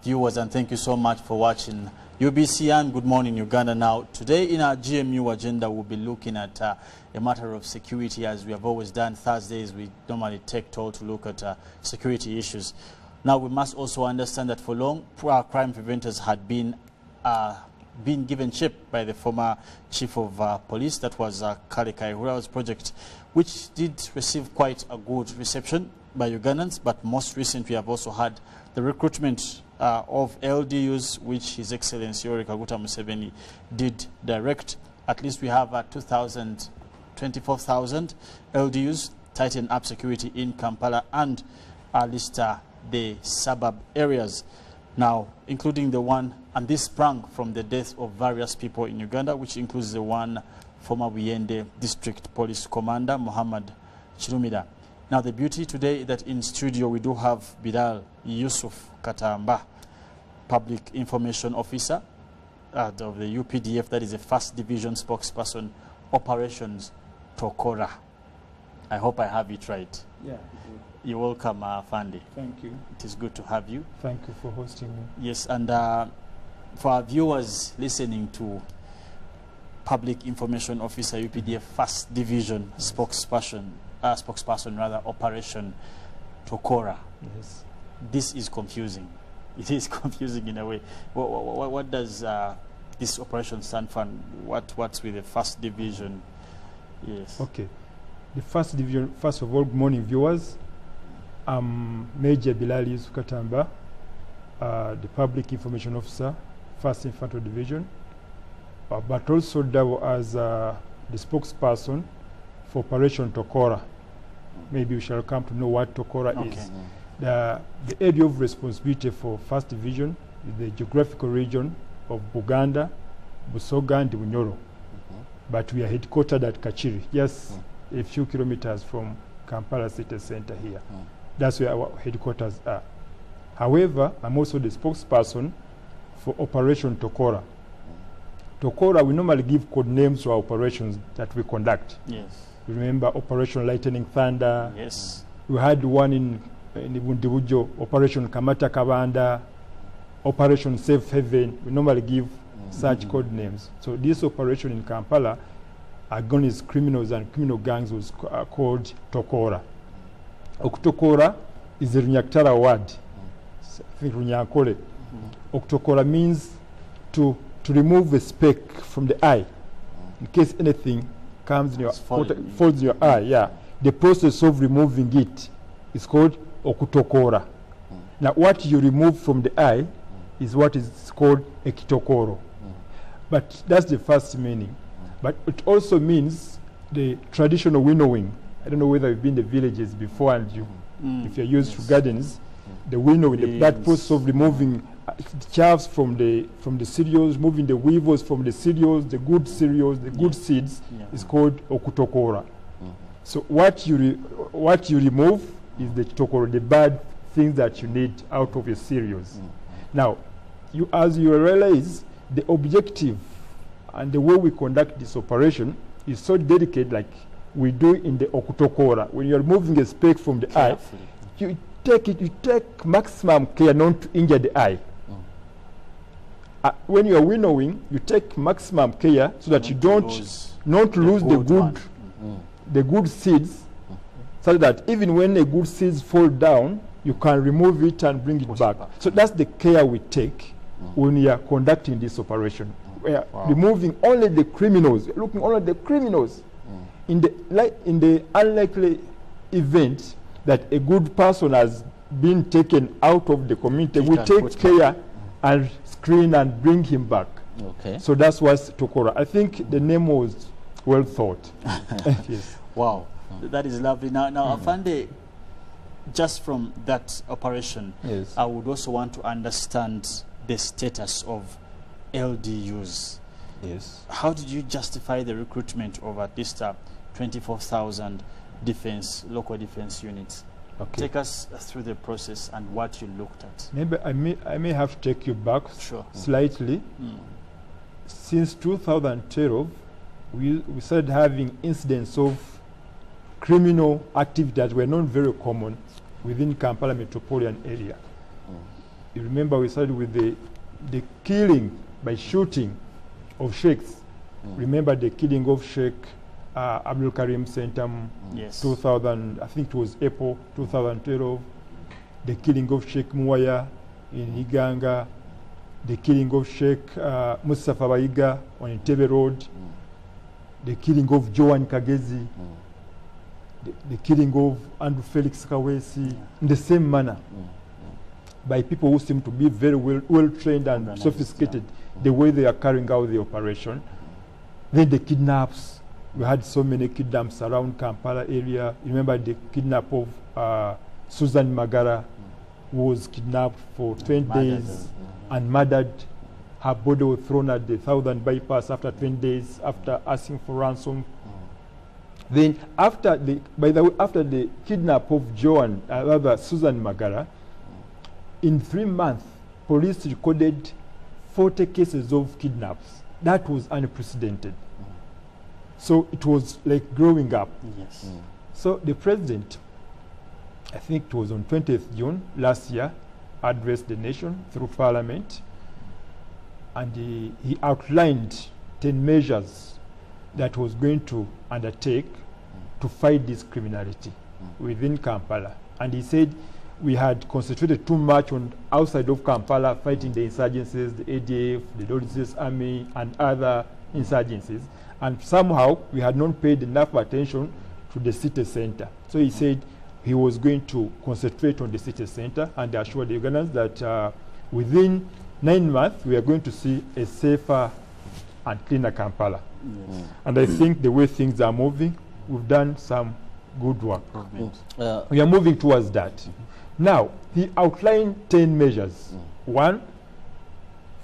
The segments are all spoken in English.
viewers, and thank you so much for watching UBCN Good Morning Uganda. Now, today in our GMU agenda, we'll be looking at a matter of security. As we have always done Thursdays, we normally take toll to look at security issues. Now, we must also understand that for long, crime preventers had been given shape by the former chief of police. That was Kale Kaihura's project, which did receive quite a good reception by Ugandans. But most recently, we have also had the recruitment of LDUs, which His Excellency Yoweri Museveni did direct. At least we have 24,000 LDUs, tighten up security in Kampala and at least the suburb areas. Now, including the one, and this sprang from the death of various people in Uganda, which includes the one former Buyende District Police Commander, Muhammad Chirumida. Now, the beauty today is that in studio we do have Bilal, Yusuf, Katamba, Public Information Officer of the UPDF, that is the 1st Division spokesperson, Operations Tokora. I hope I have it right. Yeah. You're welcome, Fandi. Thank you. It is good to have you. Thank you for hosting me. Yes, and for our viewers listening to Public Information Officer, UPDF 1st Division spokesperson, Operation Tokora. Yes. This is confusing. It is confusing in a way. What does this operation stand for? What's with the 1st Division? Yes. Okay. The 1st Division, first of all, good morning, viewers. Major Bilal Yusuf Katamba, the Public Information Officer, 1st Infantry Division, but also double as the spokesperson for Operation Tokora. Maybe we shall come to know what Tokora is. The area of responsibility for 1st Division is the geographical region of Uganda, Busoga and Bunyoro. But we are headquartered at Kachiri, just a few kilometers from Kampala city center here. That's where our headquarters are. However, I'm also the spokesperson for Operation Tokora. Tokora, we normally give code names to our operations that we conduct. Yes. You remember Operation Lightning Thunder? Yes. We had one in Bundibujo, Operation Kamata Kabanda, Operation Safe Haven. We normally give such code names. So this operation in Kampala against criminals and criminal gangs was called Tokora. Okutokora is a Runyaktara word. I think Runyakole. Okutokora means to remove a speck from the eye in case anything comes in your falls in your eye. Yeah. The process of removing it is called okutokora. Now what you remove from the eye is what is called ekitokoro. But that's the first meaning. But it also means the traditional winnowing. I don't know whether you've been in the villages before, and if you're used to gardens, the winnowing, that process of removing chaffs from the cereals, moving the weevils from the cereals, the good seeds, is called okutokora. So what you remove is the tokoro, the bad things that you need out of your cereals. Now, as you realize, the objective and the way we conduct this operation is so delicate, like we do in the okutokora. When you're removing a speck from the eye, you take maximum care not to injure the eye. When you're winnowing, you take maximum care so that you don't lose the good seeds, so that even when the good seeds fall down, you can remove it and bring it back. So that's the care we take when we are conducting this operation. We are removing only the criminals, looking only at the criminals. In the unlikely event that a good person has been taken out of the community, we take care and screen and bring him back. Okay. So that's what's Tokora. I think the name was well thought. Yes. Wow, that is lovely. Now, Afande, just from that operation, I would also want to understand the status of LDUs. Yes. How did you justify the recruitment of at least 24,000 local defense units? Okay. Take us through the process and what you looked at. Maybe I may have to take you back slightly. Since 2012, we started having incidents of criminal activity that were not very common within Kampala metropolitan area. You remember we started with the killing by shooting of sheikhs. Remember the killing of Sheikh Abdul Karim Sentam, Yes. 2000, I think it was April 2012. The killing of Sheikh Muwaya in Iganga. The killing of Sheikh Mustafa Baiga on Entebbe Road. The killing of Joan Kagezi. The killing of Andrew Felix Kawesi in the same manner by people who seem to be very well trained and Organized, sophisticated the way they are carrying out the operation. Then the kidnaps. We had so many kidnaps around Kampala area. Remember the kidnap of Susan Magara, who was kidnapped for 20 days and murdered. Her body was thrown at the Southern Bypass after 20 days after asking for ransom. Then after the kidnap of Susan Magara, in 3 months, police recorded 40 cases of kidnaps. That was unprecedented. So it was like growing up. Yes. So the president, I think it was on 20th June last year, addressed the nation through parliament, and he outlined 10 measures that was going to undertake to fight this criminality within Kampala. And he said we had concentrated too much on outside of Kampala fighting the insurgencies, the ADF, the Lord's Army, and other insurgencies. And somehow we had not paid enough attention to the city center. So he said he was going to concentrate on the city center and assure the Ugandans that within 9 months we are going to see a safer and cleaner Kampala. Yes. And I think the way things are moving, we've done some good work. We are moving towards that. Now, he outlined 10 measures. One,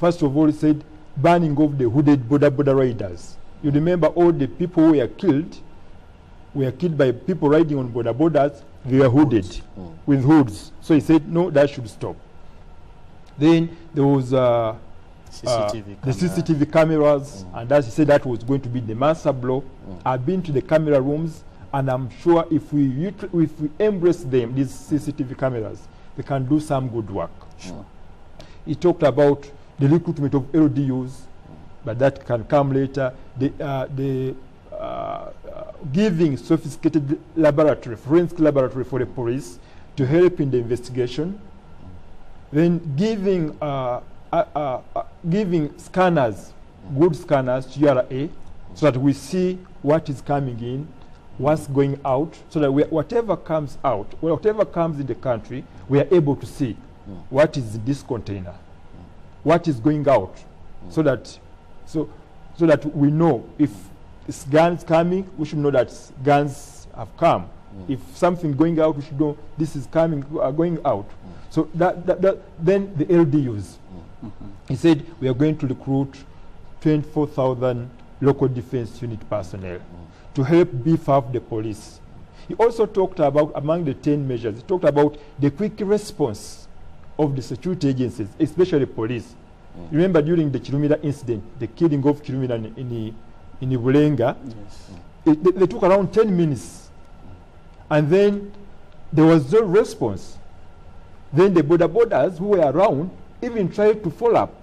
first of all, he said banning of the hooded border riders. You remember all the people who were killed by people riding on borders, they were hooded with hoods. So he said, no, that should stop. Then there was the CCTV cameras, and as he said, that was going to be the master blow. I've been to the camera rooms, and I'm sure if we embrace them, these CCTV cameras, they can do some good work. He talked about the recruitment of LDUs, but that can come later. The giving sophisticated forensic laboratory for the police to help in the investigation. Then giving scanners, good scanners to URA, so that we see what is coming in, what's going out, so that whatever comes out, whatever comes in the country, we are able to see what is in this container, what is going out, so that we know if it's guns coming, we should know that guns have come. If something going out, we should know this is coming, going out. So then the LDUs. He said we are going to recruit 24,000 local defense unit personnel to help beef up the police. He also talked about, among the 10 measures, he talked about the quick response of the security agencies, especially police. Remember during the Kirumira incident, the killing of Kirumira in Ibulenga, they took around 10 minutes. And then there was no response. Then the borders who were around even tried to follow up.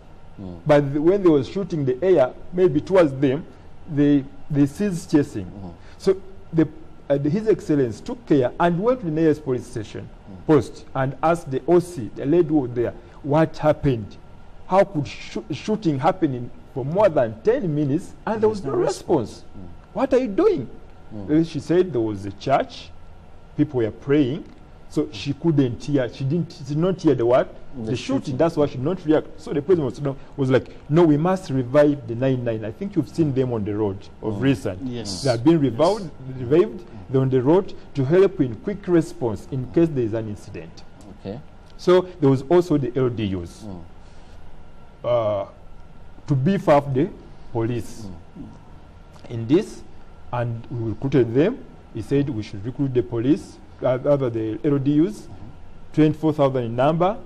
But when they were shooting the air, maybe towards them, they ceased chasing. So His Excellency took care and went to the nearest police station post and asked the OC, the lady who was there, what happened? How could shooting happen for more than 10 minutes and there was no response? What are you doing? She said there was a church, people were praying, so she couldn't hear. She did not hear the what? The shooting. That's why she did not react. So the president was like, no, we must revive the 9-9. I think you've seen them on the road of recent. Yes. They have been revived. They're on the road to help in quick response in case there is an incident. Okay. So there was also the LDUs to beef up the police in this, and we recruited them. He said we should recruit the police, the LDUs, 24,000 in number.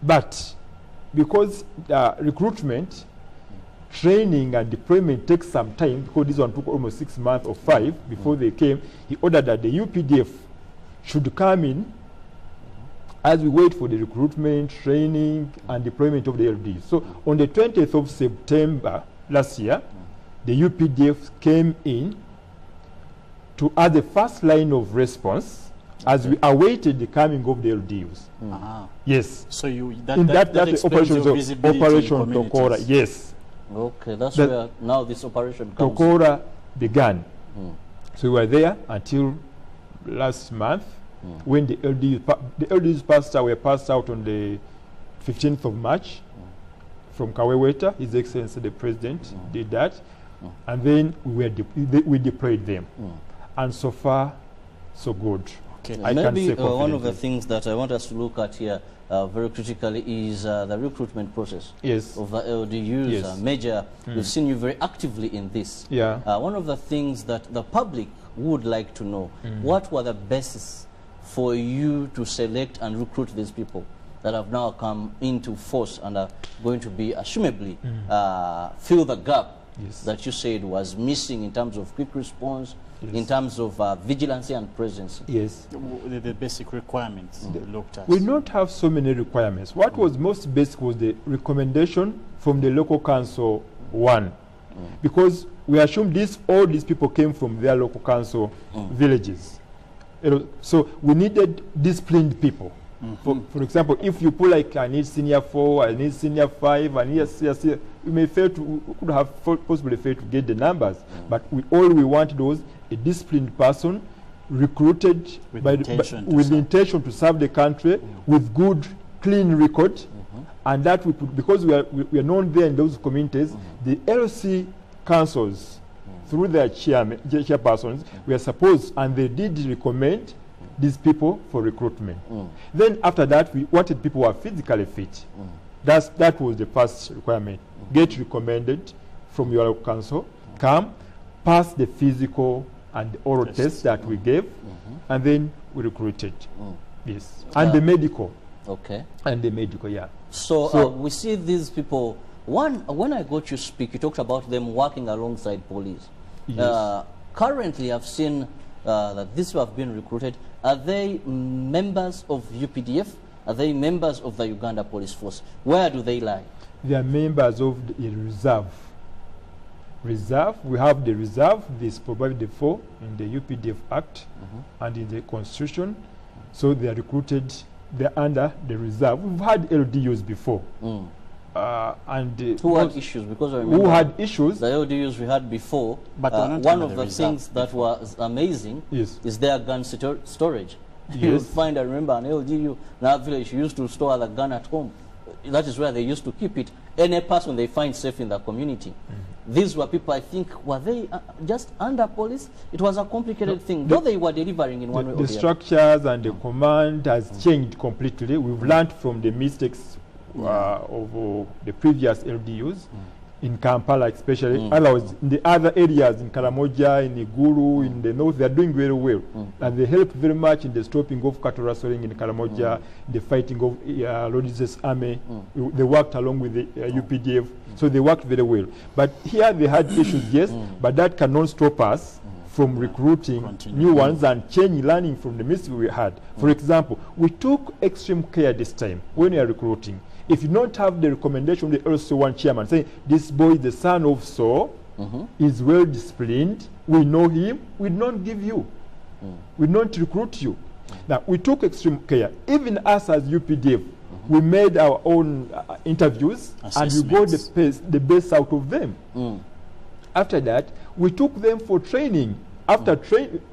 But because recruitment, training and deployment takes some time, because this one took almost 6 months or 5 before they came, he ordered that the UPDF should come in as we wait for the recruitment, training, and deployment of the LDs. So on the 20th of September last year, the UPDF came in to add the first line of response as we awaited the coming of the LDUs. Yes. So you that operation Tokora. Yes. Okay, that's where now this operation comes. Tokora began. So we were there until last month when the LDUs were passed out on the 15th of March from Kaweweta. His Excellency the President did that, and then we deployed them. And so far, so good. Okay. Maybe one of the things that I want us to look at here very critically is the recruitment process of the LDUs. Major, we've seen you very actively in this. One of the things that the public would like to know, what were the basis for you to select and recruit these people that have now come into force and are going to be, assumably, fill the gap that you said was missing in terms of quick response, in terms of vigilance and presence? Yes. The basic requirements looked at. We don't have so many requirements. What was most basic was the recommendation from the local council one. Because we assume all these people came from their local council villages. So we needed disciplined people. For example, if you put like I need senior 4, I need senior 5, I need CSC, you may fail to, we could have possibly failed to get the numbers. But all we wanted was a disciplined person recruited with the intention to serve the country with good, clean record. And that we put, because we are known there in those communities, the LC councils, through their chairpersons, we are supposed, and they did recommend these people for recruitment. Then after that, we wanted people who are physically fit. That was the first requirement. Get recommended from your local council, come, pass the physical and the oral tests that we gave, and then we recruited. Yes. And the medical. Okay. And the medical, yeah. So we see these people, when I got you speak, you talked about them working alongside police. Yes. Currently, I've seen that these who have been recruited, are they members of UPDF? Are they members of the Uganda Police Force? Where do they lie? They are members of the reserve. We have the reserve, this provided for in the UPDF Act and in the Constitution. So they are recruited, they're under the reserve. We've had LDUs before. Who had issues? Because I remember who had issues? The LDUs we had before. But one of the things that was amazing is their gun storage. You would find, I remember, an LDU in our village used to store the gun at home. That is where they used to keep it. Any person they find safe in the community. These were people, I think, were they just under police? It was a complicated thing, though they were delivering in one way or the other. The structures and the command has changed completely. We've learned from the mistakes of the previous LDUs in Kampala, especially. Otherwise, in the other areas, in Karamoja, in Iguru, in the north, they are doing very well. And they helped very much in the stopping of cattle rustling in Karamoja, the fighting of Rhodes's army. They worked along with the UPDF, so they worked very well. But here they had issues, yes, but that cannot stop us from recruiting new ones and learning from the mistakes we had. For example, we took extreme care this time when we are recruiting. If you don't have the recommendation of the LC1 chairman saying, this boy is the son of so, is well disciplined, we know him, we don't give you. We don't recruit you. Now, we took extreme care. Even us as UPDF, we made our own interviews and we got the best out of them. After that, we took them for training.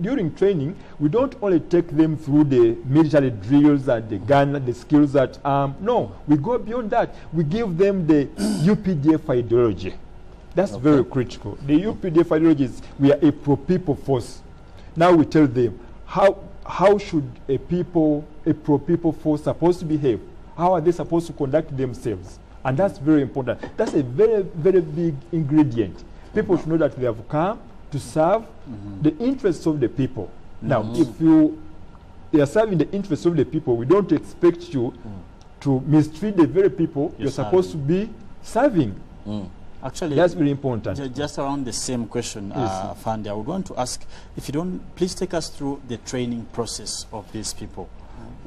During training, we don't only take them through the military drills and the gun, the skills at arm. No, we go beyond that. We give them the UPDF ideology. That's very critical. The UPDF ideology is we are a pro-people force. Now we tell them how should a pro-people force supposed to behave? How are they supposed to conduct themselves? And that's very important. That's a very, very big ingredient. People should know that they have come to serve the interests of the people. Now, if they are serving the interests of the people, we don't expect you to mistreat the very people you're supposed to be serving. Actually, that's very important. Just around the same question, Fandi, I would want to ask, if you don't, please take us through the training process of these people.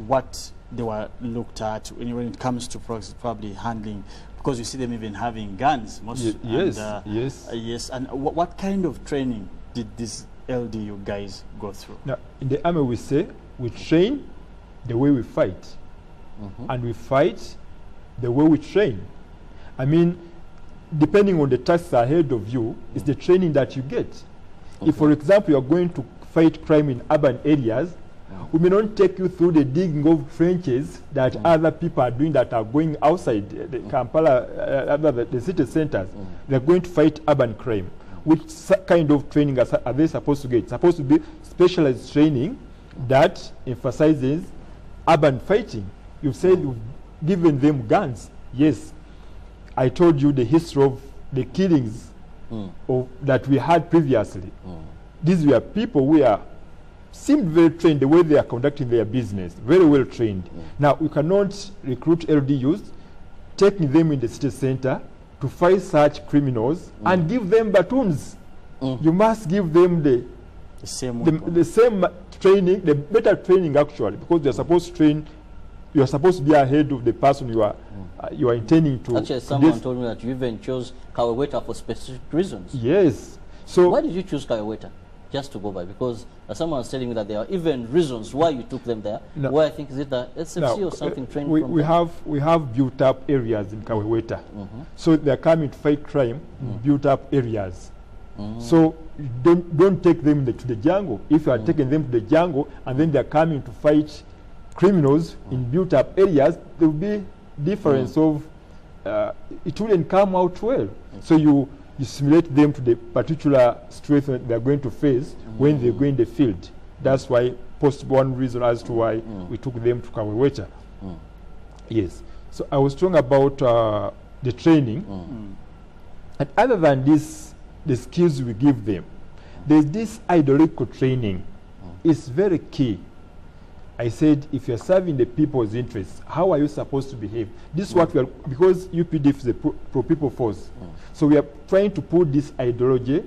What they were looked at when it comes to probably handling, because you see them even having guns. Yes. And what kind of training did these LDU guys go through? Now, in the army we say we train the way we fight, and we fight the way we train. I mean, depending on the tasks ahead of you, is the training that you get. If, for example, you are going to fight crime in urban areas, we may not take you through the digging of trenches that other people are doing that are going outside the Kampala, the city centers. They're going to fight urban crime. Which kind of training are they supposed to get? It's supposed to be specialized training that emphasizes urban fighting. You've said you've given them guns. Yes. I told you the history of the killings that we had previously. These were people who seemed very trained the way they are conducting their business, very well trained. Now, you cannot recruit LDUs, taking them in the city center to fight such criminals and give them batons. You must give them the same training, the better training actually, because they're supposed to train. You are supposed to be ahead of the person you are intending to. Actually, someone told me that you even chose Kaweweta for specific reasons. Yes. So why did you choose Kaweweta? Just to go by, because someone was telling me that there are even reasons why you took them there. No, why I think is it the SFC or something trained from we have built up areas in Kaweweta, so they are coming to fight crime in built up areas. So don't take them to the jungle. If you are taking them to the jungle and then they are coming to fight criminals in built up areas, there will be difference of it wouldn't come out well. So you simulate them to the particular situation they are going to face when they go in the field. That's why one reason as to why we took them to Kaweweta. Yes. So I was talking about the training. And other than this, the skills we give them, there's this ideological training. It's very key. I said, if you're serving the people's interests, how are you supposed to behave? This is what we are, because UPDF is a pro-people force. So we are trying to put this ideology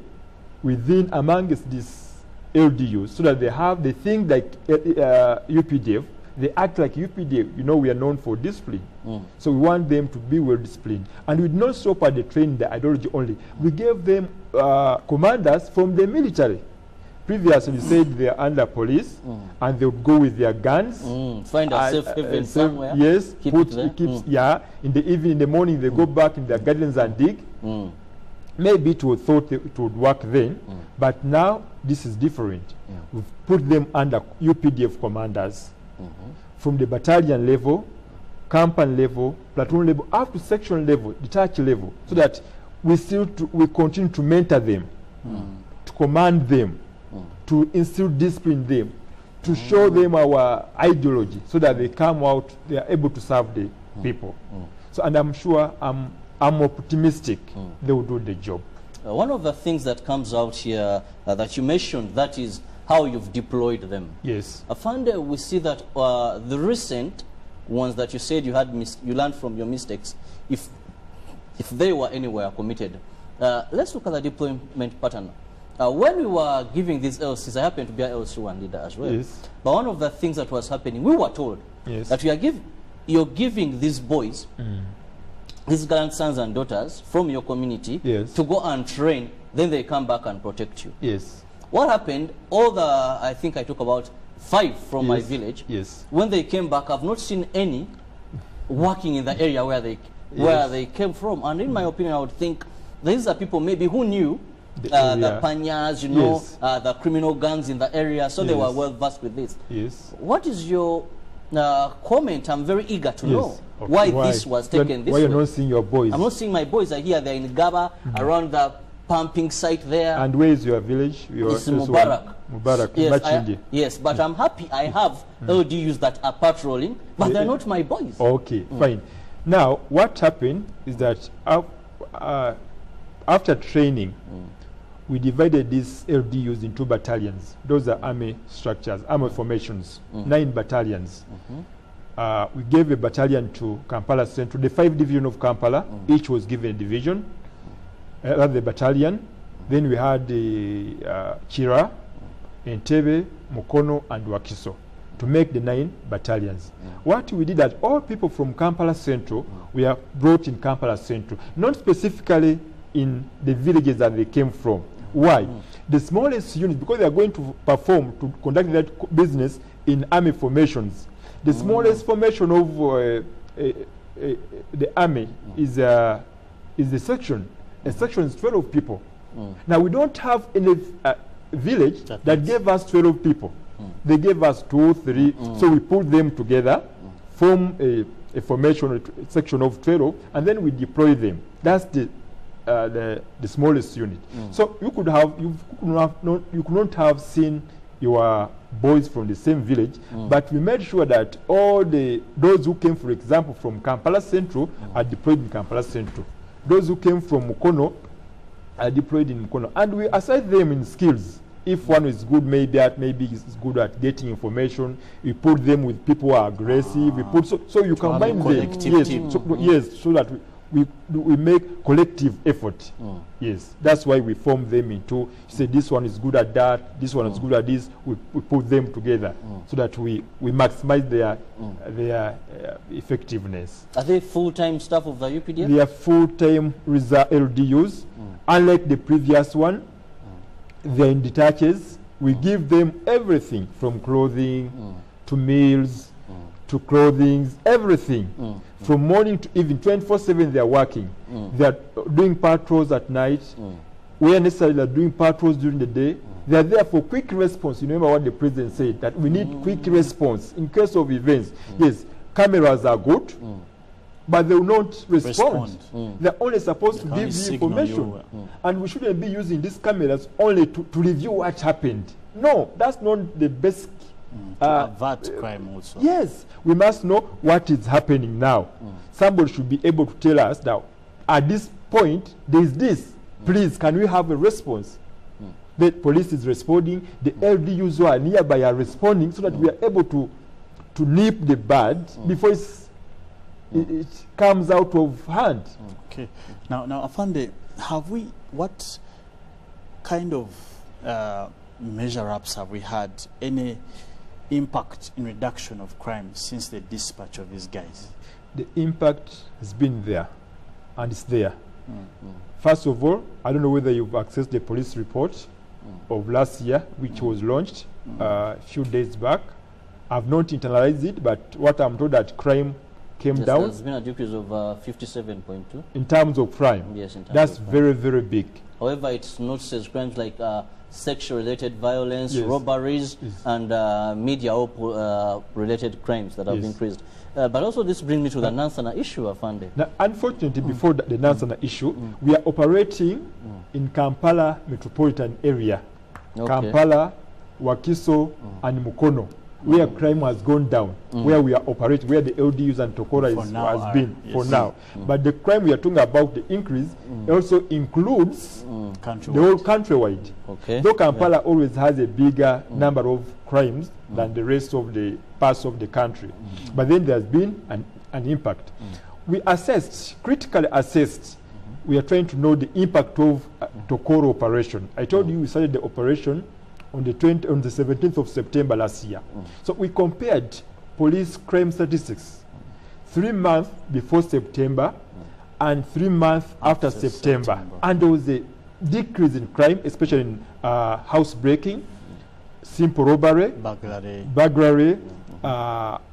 within amongst these LDUs so that they think like UPDF, they act like UPDF. You know, we are known for discipline. So we want them to be well disciplined. And we did not stop at the training, the ideology only. We gave them commanders from the military. Previously, we said they are under police, and they would go with their guns. Find a safe haven somewhere. Yes, keep in the evening, in the morning, they go back in their gardens and dig. Maybe it would thought it would work then, but now this is different. We've put them under UPDF commanders from the battalion level, company level, platoon level, up to section level, detached level, so that we continue to mentor them, to command them, to instill discipline them, to show them our ideology, so that they come out, they are able to serve the people. So, and I'm sure, I'm optimistic they will do the job. One of the things that comes out here that you mentioned, that is how you've deployed them. Yes. Afande, we see that the recent ones that you said you learned from your mistakes, if they were anywhere committed. Let's look at the deployment pattern. When we were giving these LCs, I happen to be an LC1 leader as well. Yes. But one of the things that was happening, we were told that you're giving these boys, these grandsons and daughters from your community to go and train, then they come back and protect you. Yes. What happened, I think I took about 5 from my village. Yes. When they came back, I've not seen any working in the area where they came from. And in my opinion, I would think these are people maybe who knew the panyas, you know, the criminal gangs in the area, so they were well versed with this. Yes. What is your comment? I'm very eager to know why this was taken this way. Why you're not seeing your boys? I'm not seeing my boys. Are here. They're in Gaba, around the pumping site there. And where is your village? It's Mubarak. Mubarak. Yes, but I'm happy I have LDUs that are patrolling, but they're not my boys. Okay, fine. Now, what happened is that after training, we divided these LDUs into battalions. Those are army structures, army formations, 9 battalions. We gave a battalion to Kampala Central, the 5th Division of Kampala. Each was given a division, the battalion. Then we had the Chira, Entebbe, Mukono, and Wakiso. to make the 9 battalions. What we did that all people from Kampala Central were brought in Kampala Central, not specifically in the villages that they came from. Why? The smallest unit, because they are going to perform, to conduct that business in army formations. The smallest formation of the army is a section. A section is 12 people. Now we don't have any village that gave us 12 people. They gave us 2, 3, so we put them together, form a formation, a section of 12, and then we deploy them. That's the smallest unit. So you could not have seen your boys from the same village, but we made sure that all those who came, for example, from Kampala Central are deployed in Kampala Central. Those who came from Mukono are deployed in Mukono, and we assign them in skills. If one is good, maybe is good at getting information, we put them with people who are aggressive. We put so you combine them. Yes, so that we make collective effort. Yes, that's why we form them into. Say this one is good at that, this one is good at this. We put them together so that we maximize their effectiveness. Are they full-time staff of the UPDF? They are full-time reserve LDUs. Unlike the previous one, they're in detaches. We give them everything from clothing to meals to clothing, everything. From morning to evening, 24/7 they are working. They are doing patrols at night. Where necessary, they are doing patrols during the day. They are there for quick response. You remember what the president said, that we need quick response in case of events. Yes, cameras are good, but they will not respond. They're only supposed to give the information. And we shouldn't be using these cameras only to review what happened. No, that's not the best. To avert crime also. Yes, we must know what is happening now. Somebody should be able to tell us that at this point there is this. Please, can we have a response? The police is responding, the LDUs who are nearby are responding, so that we are able to nip the bud before it comes out of hand. Okay. Now, Afande, what kind of measure-ups have we had? Any impact in reduction of crime since the dispatch of these guys? The impact has been there, and it's there. First of all, I don't know whether you've accessed the police report of last year, which was launched a few days back. I've not internalized it, but what I'm told that crime came down. There's been a decrease of 57.2. In terms of crime. Yes, in terms that's of crime. Very, very big. However, it's not says crimes like sexual-related violence, robberies, and media-related crimes that have increased. But also this brings me to the Nansana issue, Afande. Now, unfortunately, before the Nansana issue, we are operating in Kampala metropolitan area. Kampala, Wakiso, and Mukono, where crime has gone down, where we are operating, where the LDUs and Tokora has been for now. But the crime we are talking about, the increase, also includes the whole countrywide. Though Kampala always has a bigger number of crimes than the rest of the parts of the country. But then there's been an impact. We assessed, critically assessed, we are trying to know the impact of Tokoro operation. I told you we started the operation on the 17th of September last year. So we compared police crime statistics 3 months before September and 3 months after September. And there was a decrease in crime, especially in housebreaking, simple robbery, burglary,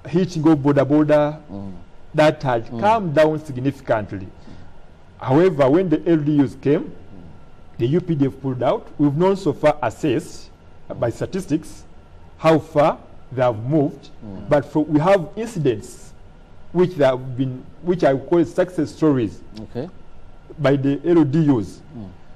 hitting of border, that had come down significantly. However, when the LDUs came, the UPDF pulled out. We've not so far assessed by statistics how far they have moved, but we have incidents which I would call success stories by the LDUs.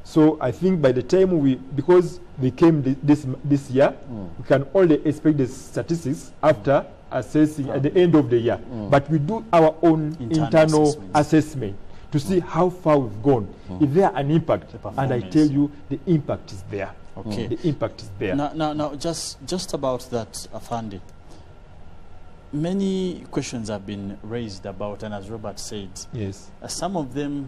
So I think by the time because they came this year, we can only expect the statistics after assessing at the end of the year. But we do our own internal assessment to see how far we've gone. Is there an impact? And I tell you, the impact is there. Okay. The impact is there. Now, just about that, Afande. Many questions have been raised about, and as Robert said, yes, some of them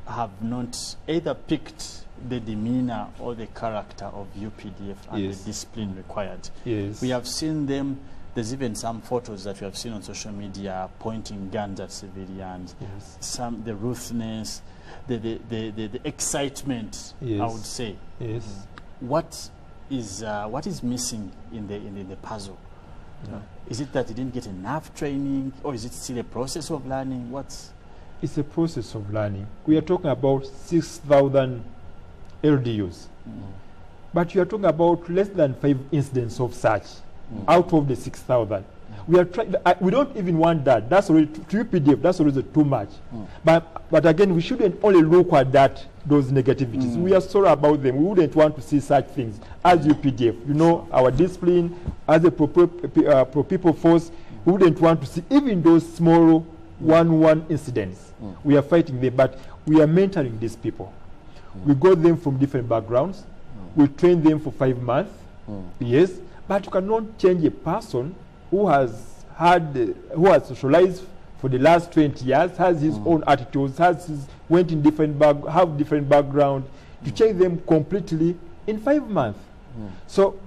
have not either picked the demeanor or the character of UPDF and the discipline required. Yes. We have seen them. There's even some photos that we have seen on social media pointing guns at civilians. Yes. The ruthlessness, the excitement, I would say. Yes. What is missing in the puzzle? Yeah. Is it that you didn't get enough training, or is it still a process of learning? It's a process of learning. We are talking about 6,000 LDUs. But you are talking about less than 5 incidents of such out of the 6,000. We are trying. We don't even want that. That's already to UPDF. That's already too much. But again, we shouldn't only look at those negativities. We are sorry about them. We wouldn't want to see such things as UPDF. You know, our discipline as a pro-people force. We wouldn't want to see even those small one incidents. We are fighting them, but we are mentoring these people. We got them from different backgrounds. We train them for 5 months. Yes, but you cannot change a person who has socialized for the last 20 years, has his own attitudes, went in different background, to change them completely in 5 months. So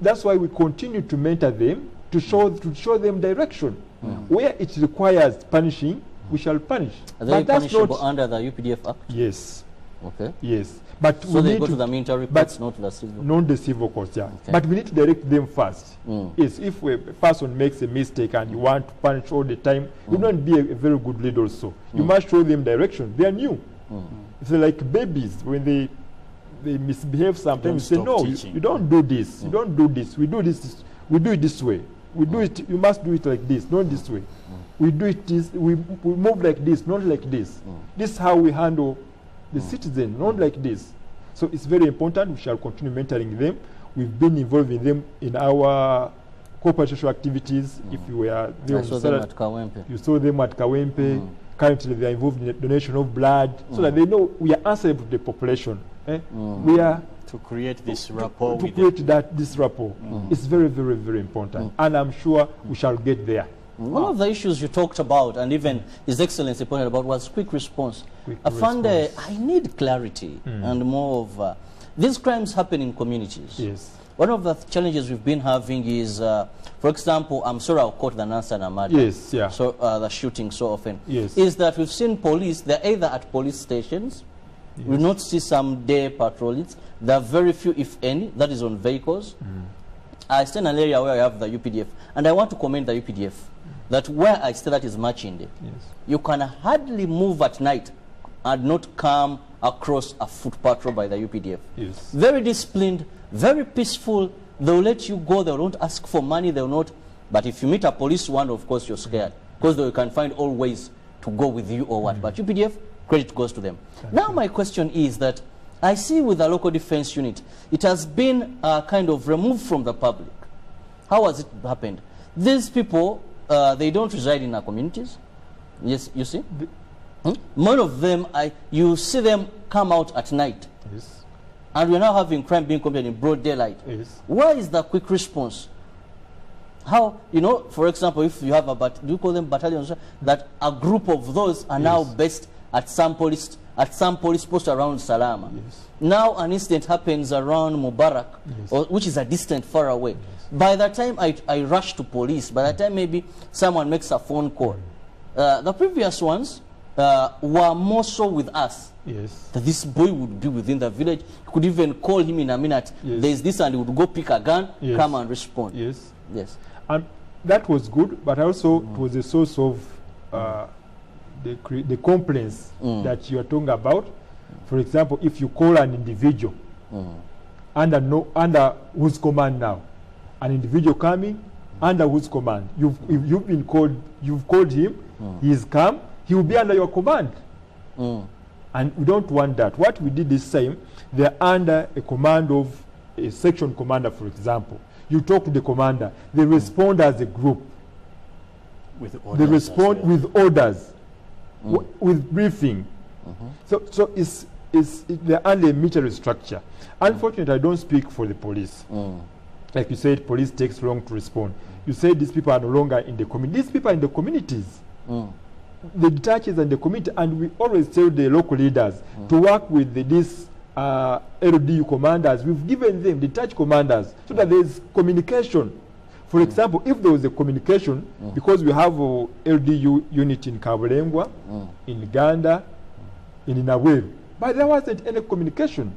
that's why we continue to mentor them, to show them direction. Where it requires punishing, we shall punish. Are they punishable under the UPDF Act? Yes. Okay. Yes. But so they go to the military courts, not the civil? Not the civil courts, yeah. Okay. But we need to direct them first. Yes, if a person makes a mistake and you want to punish all the time, you don't be a very good leader also. You must show them direction. They are new. It's like babies. When they misbehave sometimes, you say, no, you don't do this. You don't do this. We do this. We do it this way. We do it. You must do it like this, not this way. We do it this. We move like this, not like this. This is how we handle the citizen, not like this. So it's very important. We shall continue mentoring them. We've been involving them in our corporate social activities. If you were there, I saw them at Kawempe. You saw them at Kawempe. Currently, they are involved in the donation of blood, so that they know we are answerable to the population. We are to create this rapport. To create this rapport. It's very, very, very important, and I'm sure we shall get there. One of the issues you talked about, and even His Excellency pointed about, was quick response. Afande, I need clarity and more of these crimes happen in communities. Yes. One of the challenges we've been having is, for example, I'm sorry I'll quote the Nansa Namada. Yes, yeah. So the shooting so often. Yes. Is that we've seen police, they're either at police stations, we not see some day patrols. There are very few, if any, that is on vehicles. I stay in an area where I have the UPDF, and I want to commend the UPDF. That where I stay, that is Machinde. Yes. You can hardly move at night and not come across a foot patrol by the UPDF. Yes. Very disciplined, very peaceful. They'll let you go. They won't ask for money. They'll not. But if you meet a police one, of course you're scared, because they can find all ways to go with you or what. But UPDF, credit goes to them. Now my question is that I see with the local defense unit, it has been kind of removed from the public. How has it happened? These people, they don't reside in our communities. Yes, you see? Most of them, you see them come out at night. Yes. And we're now having crime being committed in broad daylight. Yes. Where is the quick response? How, you know, for example, if you have do you call them battalions, that a group of those are now based at some police post around Salama. Yes. Now an incident happens around Mubarak, which is a distant far away. Yes. By the time I rush to police, by the time maybe someone makes a phone call, the previous ones were more so with us. Yes. That this boy would be within the village. You could even call him in a minute. Yes. There's this, and he would go pick a gun, come and respond. Yes. Yes. And that was good, but also it was a source of the complaints that you are talking about. For example, if you call an individual under whose command now, an individual coming under whose command, you've called him, he's come, he will be under your command. And we don't want that. What we did this time, they're under a command of a section commander, for example. You talk to the commander, they respond as a group. With orders. They respond with orders, with briefing. So they're under a military structure. Unfortunately, I don't speak for the police. Like you said, police takes long to respond. You said these people are no longer in the community. These people are in the communities. the detachers and the community, and we always tell the local leaders to work with these LDU commanders. We've given them detached commanders so that there is communication. For example, if there was a communication, because we have a LDU unit in Kabolengwa, in Uganda, in Inaweru, but there wasn't any communication.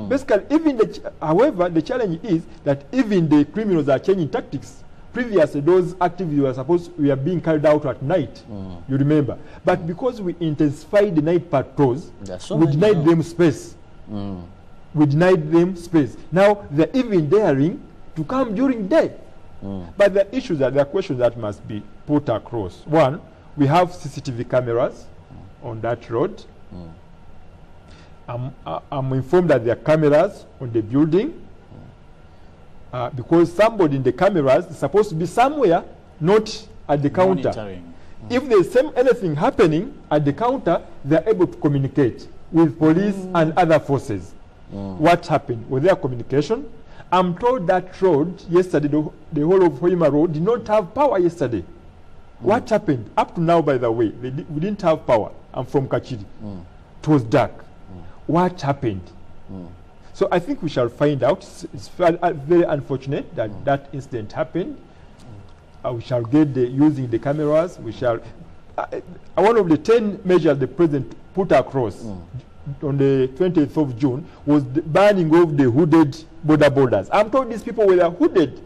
Basically, even however, the challenge is that even the criminals are changing tactics. Previously, those activities were being carried out at night. You remember, but because we intensified the night patrols, we denied them space. We denied them space. Now they're even daring to come during day. But there are questions that must be put across. One, we have CCTV cameras on that road. I'm informed that there are cameras on the building because somebody in the cameras is supposed to be somewhere, not at the counter. If there's anything happening at the counter, they're able to communicate with police and other forces. What happened? Was there communication? I'm told that road yesterday, the whole of Hoima Road, did not have power yesterday. What happened? Up to now, by the way, we didn't have power. I'm from Kachiri. It was dark. What happened? So I think we shall find out. It's very unfortunate that that incident happened. We shall get using the cameras. We shall. One of the 10 measures the president put across on the 20th of June was the banning of the hooded borders. I'm told these people were hooded.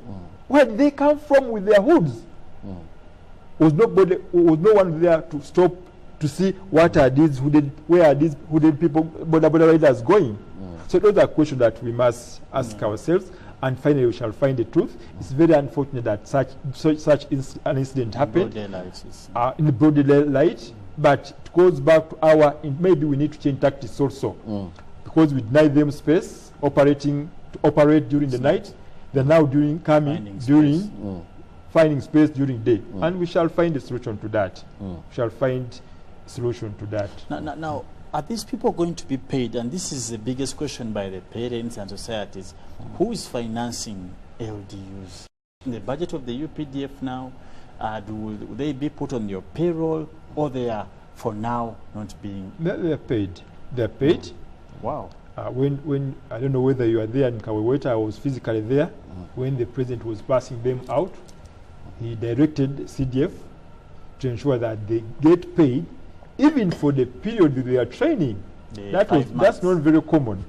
Where did they come from with their hoods? Was no one there to stop to see what are these hooded, where are these hooded people, border riders going? So those are questions that we must ask ourselves, and finally we shall find the truth. It's very unfortunate that such an incident happened in the broad daylight, but it goes back to maybe we need to change tactics also, because we deny them space to operate during the night. They're now finding space during day, and we shall find a solution to that. We shall find a solution to that. Now, are these people going to be paid? And this is the biggest question by the parents and societies. Who is financing LDUs? In the budget of the UPDF now, will they be put on your payroll, or they are, for now, not being? They're paid. They're paid. Wow. When I don't know whether you are there in Kaweweta, I was physically there. When the president was passing them out, he directed CDF to ensure that they get paid even for the period that they are training. That's not very common.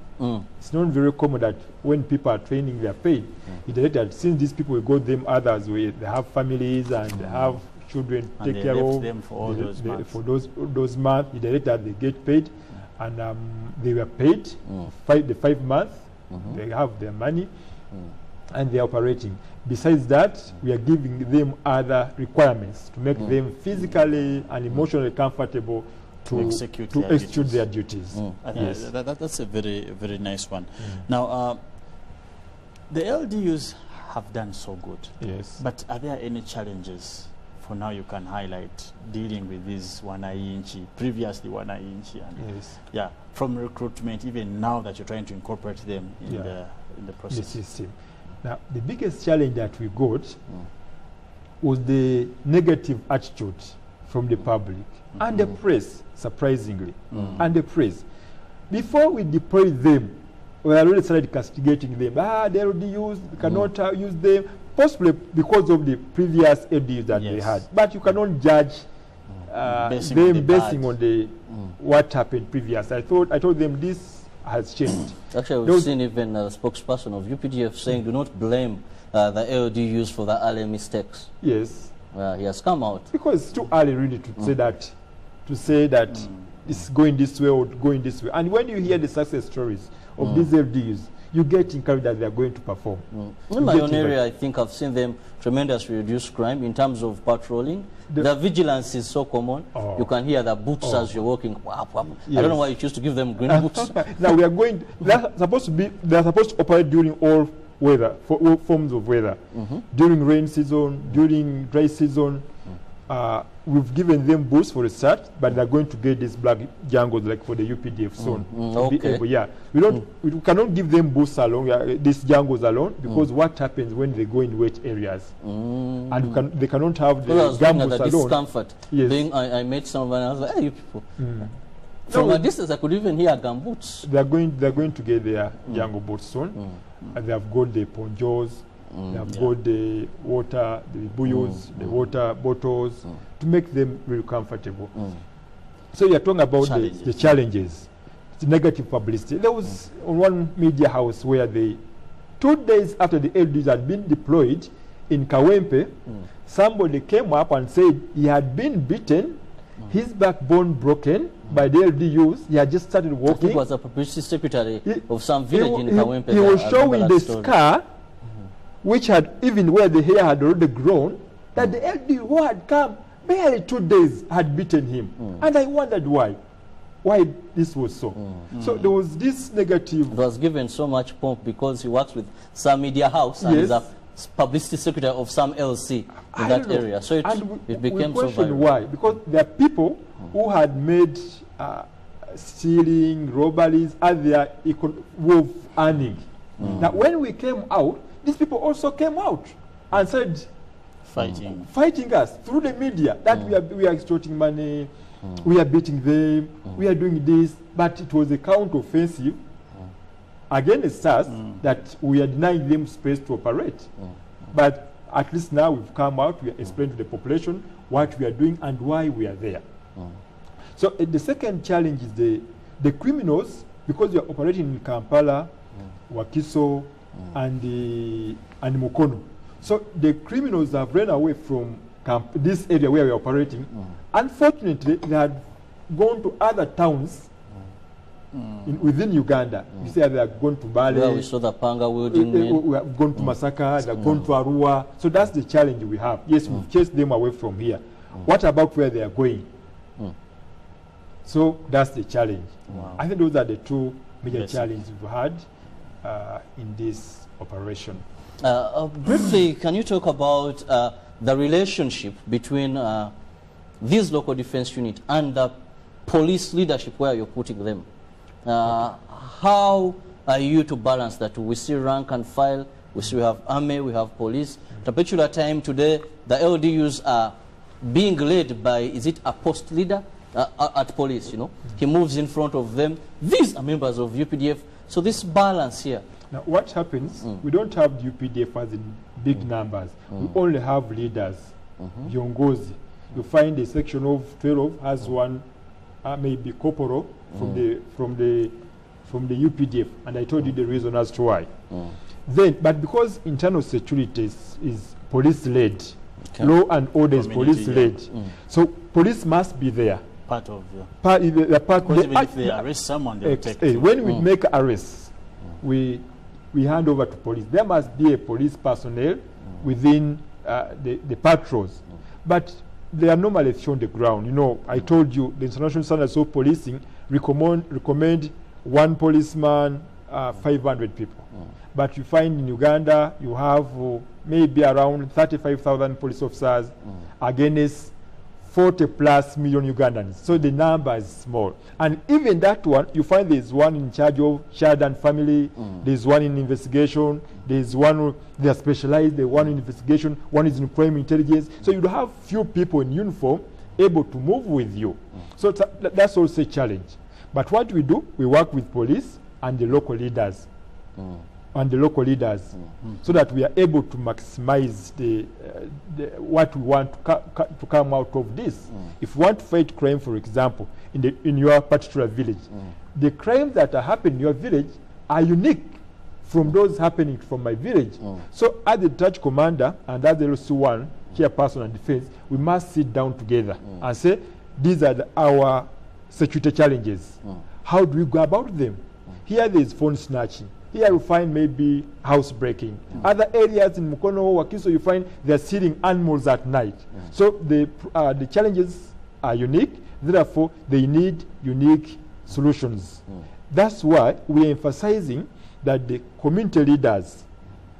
It's not very common that when people are training, they are paid. He directed, since these people will go them others, they have families and they have children to take care of them for all those months. For those months, he directed that they get paid, and they were paid the 5 months. They have their money, and they are operating. Besides that, we are giving them other requirements to make them physically and emotionally comfortable to execute their duties. Yes. That's a very, very nice one. Now, the LDUs have done so good. Yes. But are there any challenges for now you can highlight dealing with these Wananchi, previously Wananchi, and from recruitment, even now that you're trying to incorporate them in the process? The system. Now, the biggest challenge that we got was the negative attitude from the public and the press, surprisingly, and the press. Before we deployed them, we already started castigating them. They already used, cannot use them, possibly because of the previous LDUs that they had. But you cannot judge basing on the what happened previously. I told them this has changed. Actually, we've seen even a spokesperson of UPDF saying, do not blame the LDUs for the early mistakes. Yes. He has come out. Because it's too early really to say that it's going this way or going this way. And when you hear the success stories of these LDUs, you get encouraged that they are going to perform. In my own area, I think I've seen them tremendously reduce crime in terms of patrolling. The vigilance is so common. You can hear the boots as you're walking. I don't know why you choose to give them green boots. Now we are going. They're supposed to operate during all weather, all forms of weather. During rain season, during dry season, we've given them boosts for a start, but they're going to get these black jungles like for the UPDF soon. We cannot give them boosts alone, these jungles alone, because what happens when they go in wet areas? And they cannot have the jungles alone. Discomfort. Yes. I met someone, I was like, hey, you people. From a distance, I could even hear gumboots. They're going to get their jungle boots soon. And they have got the ponchos. They have got the water, the buyos, the water bottles to make them really comfortable. So you're talking about the challenges, the negative publicity. There was one media house where 2 days after the LDs had been deployed in Kawempe, somebody came up and said he had been beaten, his backbone broken by the LDUs. He had just started walking. I think he was a publicity secretary of some village in Kawempe. He was showing the scar, which had, even where the hair had already grown, that the LD who had come barely 2 days had beaten him. And I wondered why this was so. So there was this negative. It was given so much pomp because he works with some media house and is a publicity secretary of some LC in that area. So it became so viral. Why? Because there are people who had made stealing, robberies as their way of earning. Now when we came out, these people also came out and said, fighting us through the media that we are extorting money, we are beating them, we are doing this, but it was a counter-offensive against us that we are denying them space to operate. But at least now we've come out, we are explaining to the population what we are doing and why we are there. So the second challenge is the criminals, because we are operating in Kampala, Wakiso, and Mukono. So the criminals have run away from this area where we are operating. Unfortunately, they had gone to other towns within Uganda. You see, they have gone to Bale. Where we saw the Panga wielding men. We have gone to Masaka, they have gone to Arua. So that's the challenge we have. Yes, we've chased them away from here. What about where they are going? So that's the challenge. I think those are the two major challenges we've had in this operation. Briefly, can you talk about the relationship between these local defense units and the police leadership where you're putting them? How are you to balance that? We see rank and file, we see we have army, we have police. At a particular time today, the LDUs are being led by, is it a post leader at police, you know? He moves in front of them. These are members of UPDF. So this balance here. Now what happens, we don't have UPDF as in big numbers. We only have leaders, viongozi. You find a section of 12 has one, maybe corporal from the UPDF, and I told you the reason as to why. Then, but because internal security is police-led, law and order is police-led, so police must be there. Part of even if they arrest someone, they take when we make arrests, we hand over to police. There must be a police personnel within the patrols, but they are normally on the ground. You know, I told you the international standards of policing recommend one policeman, 500 people. But you find in Uganda you have maybe around 35,000 police officers against 40+ million Ugandans. So the number is small. And even that one, you find there's one in charge of child and family, there's one in investigation, there's one, they are specialized, the one in investigation, one is in crime intelligence. So you have few people in uniform able to move with you. So that's also a challenge. But what we do, we work with police and the local leaders. So that we are able to maximize what we want to come out of this. If you want to fight crime, for example, in your particular village, the crimes that are happening in your village are unique from those happening from my village. So as the detached commander and as the LC1, chairperson and defense, we must sit down together and say, these are our security challenges. How do we go about them? Here there is phone snatching. Here you find maybe house breaking. Other areas in Mukono, Wakiso, you find they're stealing animals at night. So the challenges are unique. Therefore, they need unique solutions. That's why we are emphasizing that the community leaders,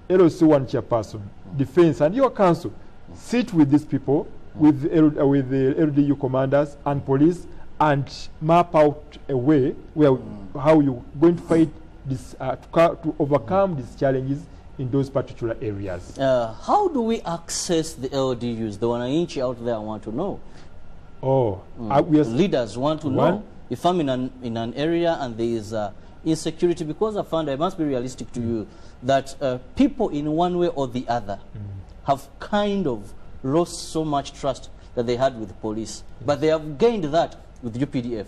LOC1 chairperson, defense, and your council sit with these people with the LDU commanders and police and map out a way where how you're going to fight this to overcome these challenges in those particular areas. How do we access the LDUs? The one inch out there want to know. Leaders want to know. If I'm in an area and there is insecurity, because I found I must be realistic to you that people in one way or the other have kind of lost so much trust that they had with the police, but they have gained that with UPDF.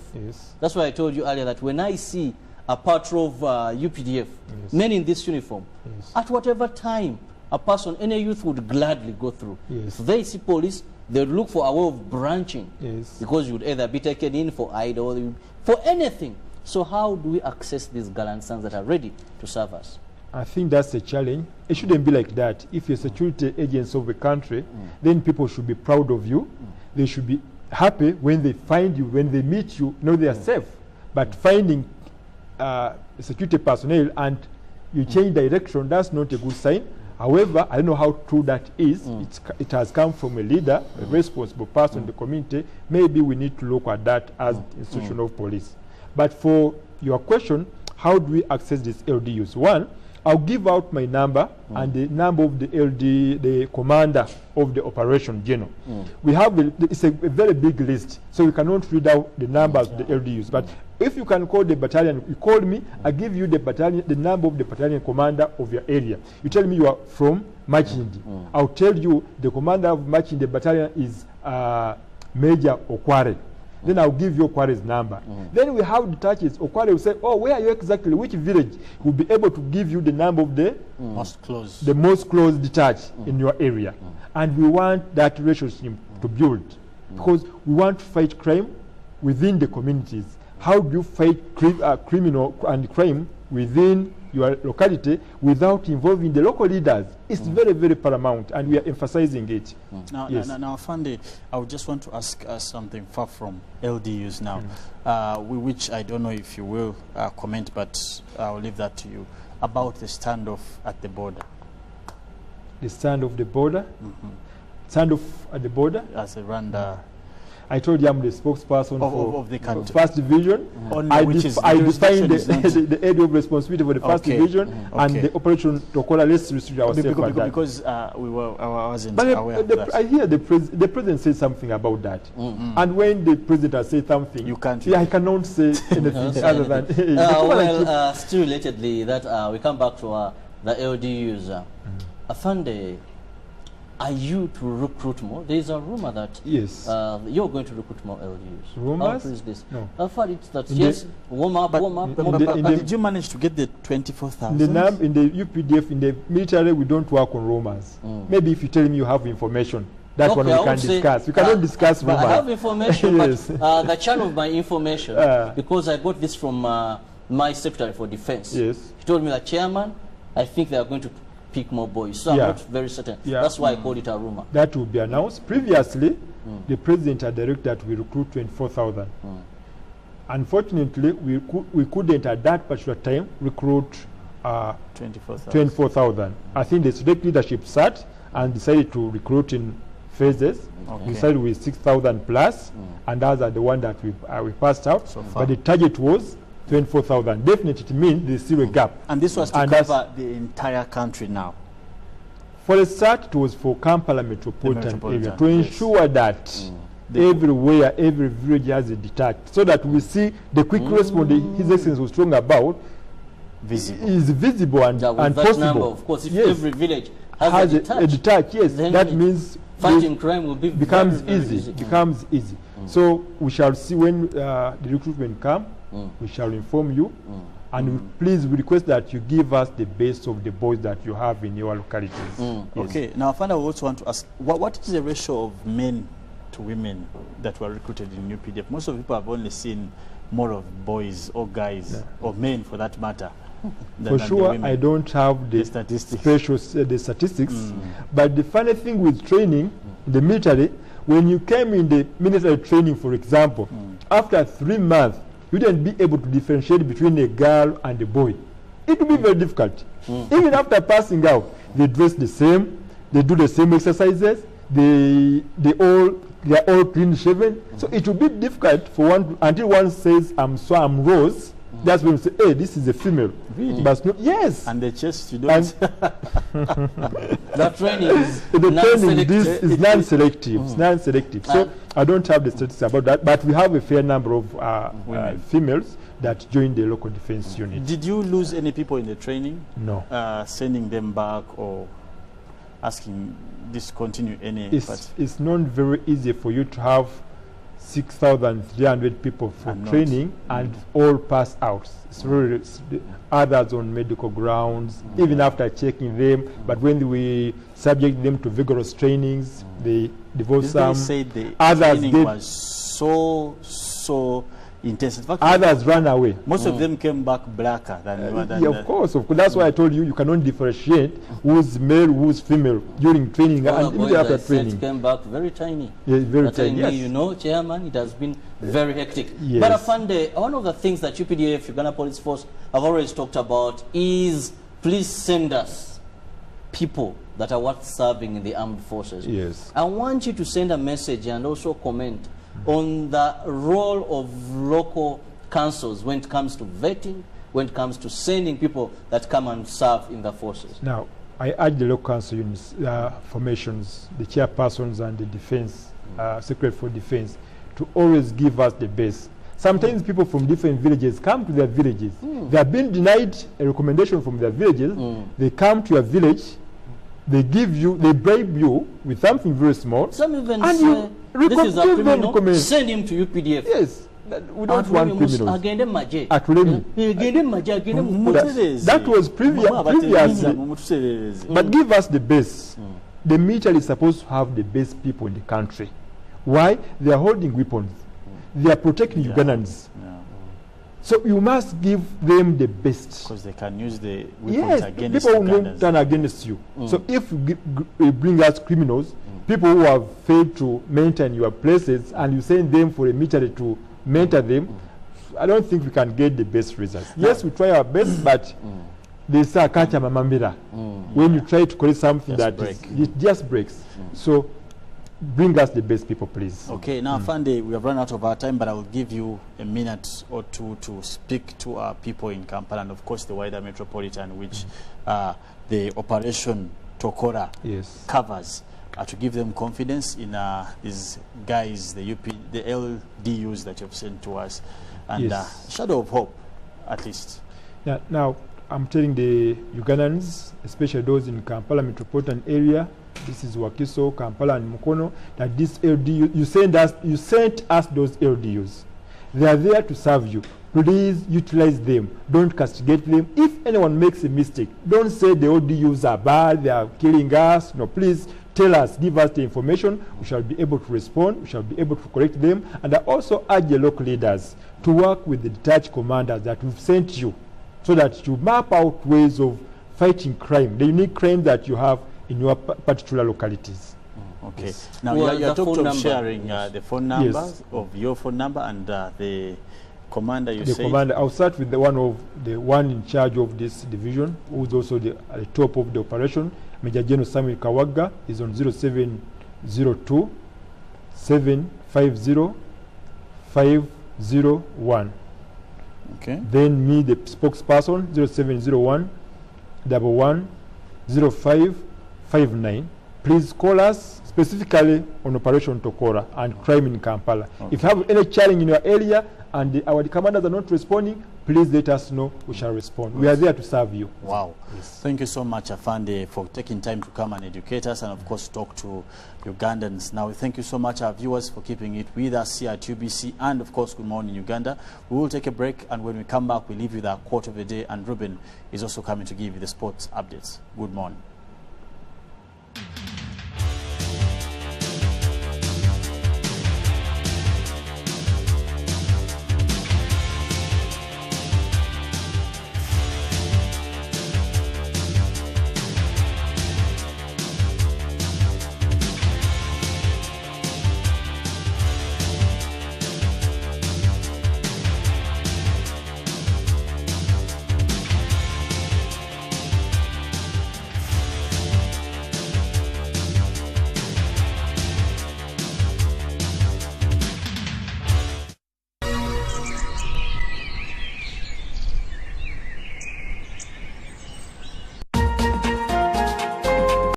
That's why I told you earlier that when I see a patrol of UPDF, men in this uniform, at whatever time a person, any youth would gladly go through. If they see police, they would look for a way of branching, because you would either be taken in for idle or for anything. So how do we access these gallant sons that are ready to serve us? I think that's the challenge. It shouldn't be like that. If you're security agents of the country, then people should be proud of you. They should be happy when they find you, when they meet you, know they are safe. But finding security personnel and you change direction, that's not a good sign. However, I don't know how true that is. It has come from a leader, a responsible person in the community. Maybe we need to look at that as institution of police. But for your question, how do we access these LDUs? One, I'll give out my number and the number of the commander of the operation general. We have it's a very big list, so we cannot read out the numbers of the LDUs. But if you can call the battalion, you call me, I give you the battalion, the number of the battalion commander of your area. You tell me you are from Machindi. I'll tell you the commander of Machindi battalion is Major Okware. Then I'll give you Okware's number. Then we have detachments. Okware will say, oh, where are you exactly? Which village? We'll be able to give you the number of the most close detached in your area. And we want that relationship to build, because we want to fight crime within the communities. How do you fight criminal and crime within your locality without involving the local leaders? It's very, very paramount, and we are emphasizing it. Now, Fande, I would just want to ask something far from LDUs now, which I don't know if you will comment, but I'll leave that to you, about the standoff at the border. The stand of the border? Standoff at the border? As a Rwanda. I told you I'm the spokesperson of the country. First Division. I define the area of responsibility for the First Division and the operation Tokola. Let's restrict ourselves because I wasn't aware of that. I hear the president say something about that. And when the president has said something, you can't. I cannot say anything other than. Still relatedly, that we come back to the LDUs. Afande, are you to recruit more? There is a rumor that you're going to recruit more LDUs. Rumors? How is this? No. I've heard it's that yes, warm up. Did you manage to get the 24,000? In the UPDF, in the military, we don't work on rumors. Maybe if you tell me you have information, that's one we can discuss. We cannot discuss rumors. I have information, but the channel of my information, because I got this from my Secretary for Defense. He told me that, Chairman, I think they are going to pick more boys. So I'm not very certain. That's why I called it a rumor. That will be announced. Previously, the president had directed that we recruit 24,000. Unfortunately, we couldn't at that particular time recruit 24,000. I think the select leadership sat and decided to recruit in phases. We started with 6,000 plus, and those are the one that we passed out. So but the target was 24,000. Definitely, it means there's still a gap. And this was to cover the entire country now? For a start, it was for Kampala metropolitan area, to ensure that everywhere, every village has a detached, so that we see the quick response His Excellency was talking about is visible and possible. Number, of course, if every village has a detached, that means fighting crime will be becomes easy. So we shall see when the recruitment comes. We shall inform you, and please we request that you give us the base of the boys that you have in your localities. Okay, now I also want to ask, what is the ratio of men to women that were recruited in UPDF? Most of the people have only seen more of boys or guys, or men for that matter. For sure, I don't have the statistics. But the funny thing with training in the military, when you came in the military training, for example, after 3 months, you wouldn't be able to differentiate between a girl and a boy. It will be very difficult. Even after passing out, they dress the same, they do the same exercises, they are all clean shaven. So it will be difficult for one until one says I'm Rose. That's when you say, hey, this is a female. Really? But no, yes. And the chest you don't. That training is non-selective. It's non-selective. So I don't have the statistics about that, but we have a fair number of females that join the local defense unit. Did you lose any people in the training? No. Sending them back or asking discontinue any? It's not very easy for you to have 6,300 people for training and all pass out. It's very others on medical grounds, even after checking them. But when we subject them to vigorous trainings, they divorce some. They said the others training was so intense. In fact, others ran away. Most of them came back blacker than of course. That's why I told you cannot differentiate who's male, who's female during training and even after training. Came back very tiny. Yeah, very tiny. Yes. You know, Chairman, it has been very hectic. Yes. But Afande, one of the things that UPDF, Uganda Police Force, have always talked about is please send us people that are worth serving in the armed forces. Yes. I want you to send a message and also comment on the role of local councils when it comes to vetting, when it comes to sending people that come and serve in the forces. Now, I urge the local council units, formations, the chairpersons and the defense, Secretary for Defense, to always give us the best. Sometimes people from different villages come to their villages. They have been denied a recommendation from their villages. They come to your village, they give you, they bribe you with something very small. Some even say, this is a criminal, send him to UPDF. Yes, we don't want criminals. That was previous. But give us the best. The military is supposed to have the best people in the country. Why? They are holding weapons. They are protecting Ugandans. So you must give them the best. Because they can use the weapons against people will turn against you. So if you bring us criminals, people who have failed to maintain your places, and you send them for a military to mentor them, I don't think we can get the best results. Yes, we try our best, but they say kacha mamambira. When you try to correct something it just breaks. So bring us the best people, please. Okay, now Fande, we have run out of our time, but I will give you a minute or two to speak to our people in Kampala and of course the wider metropolitan, which the Operation Tokora covers, to give them confidence in these guys, the LDUs that you have sent to us, and shadow of hope, at least. Yeah, now I'm telling the Ugandans, especially those in Kampala metropolitan area, this is Wakiso, Kampala and Mukono, that this LDU, you sent us those LDUs. They are there to serve you. Please utilize them. Don't castigate them. If anyone makes a mistake, don't say the LDUs are bad, they are killing us. No, please tell us, give us the information. We shall be able to respond. We shall be able to correct them. And I also urge the local leaders to work with the detached commanders that we've sent you, so that you map out ways of fighting crime, the unique crime that you have in your particular localities. Okay. Yes. Now you're talking of sharing the phone numbers of your phone number and the commander. I'll start with the one in charge of this division, who is also at the top of the operation. Major General Samuel Kawaga is on 0702 750 501. Okay. Then me, the spokesperson, 0701 11 0559. Please call us specifically on Operation Tokora and crime in Kampala. Okay. If you have any challenge in your area and our commanders are not responding, please let us know. We shall respond. We are there to serve you. Wow. Yes. Thank you so much, Afande, for taking time to come and educate us and, of course, talk to Ugandans. Now, thank you so much, our viewers, for keeping it with us here at UBC and, of course, Good Morning Uganda. We will take a break, and when we come back, we leave you with our quote of the day, and Ruben is also coming to give you the sports updates. Good morning.